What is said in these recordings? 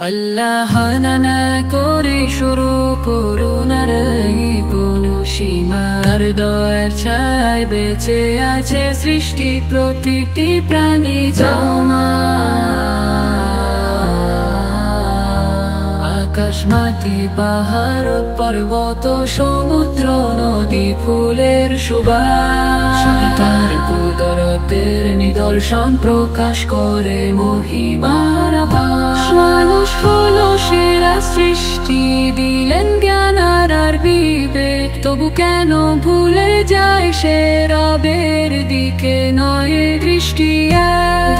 আল্লাহ নানা করে শুরু করুণার কোনো সীমা, তার দয়ার ছায় বেঁচে আছে সৃষ্টি প্রতিটি প্রাণী জমা। আকাশ মাটি পাহাড় পর্বত সমুদ্র নদী ফুলের সুবাস, তার কুদরতের নিদর্শন প্রকাশ করে মহিমার আভাস। মানুষ হলো সেরা সৃষ্টি, দিলেন জ্ঞান আর বিবেক, তবু কেন ভুলে যায় সে রবের দিকে নয় দৃষ্টি।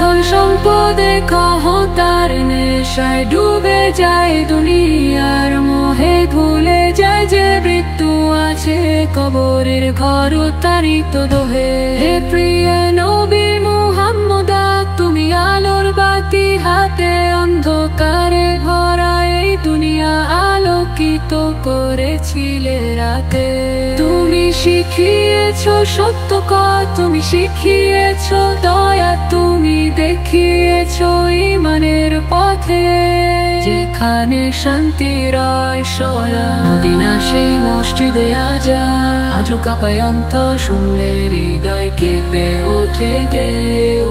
ধন সম্পদে ক্ষমতার নেশায় ডুবে যায় দুনিয়ার মোহে, ভুলে যায় যে মৃত্যু আছে কবরের ঘর তারিত দোহে। হে প্রিয় নবী মুহাম্মদ, তুমি আলোর বাতি হাতে অন্ধকারে ভরা এই দুনিয়া আলোকিত করেছিলে রাতে। তুমি শিখিয়েছ সত্য কথা, তুমি শিখিয়েছ দয়া, তুমি দেখিয়েছ ঈমানের পথে, যেখানে শান্তি রয় সয়া। মদিনা সেই মসজিদে আজও কাঁপায় অন্তর, শুনলে হৃদয় কেঁপে ওঠে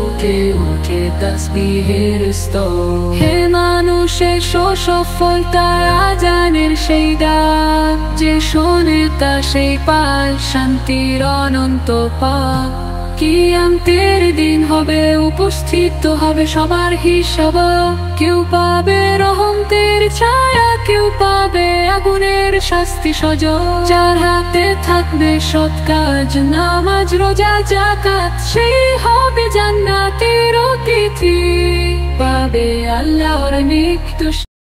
উঠে উঠে তাসবিহের স্তর। হে মানুষের সফলতা আজানের সেই ডাক, যে শোনে তা সেই পায় শান্তির অনন্ত পাক। কিয়ামতের দিন হবে উপস্থিত হবে সবার হিসাব, কেউ পাবে রহমতের ছায়া, কেউ পাবে আগুনের শাস্তি সজা। যার হাতে থাকবে সৎ কাজ নামাজ রোজা যাকাত, সেই হবে জান্নাতের অতিথি, পাবে আল্লাহর নিকট।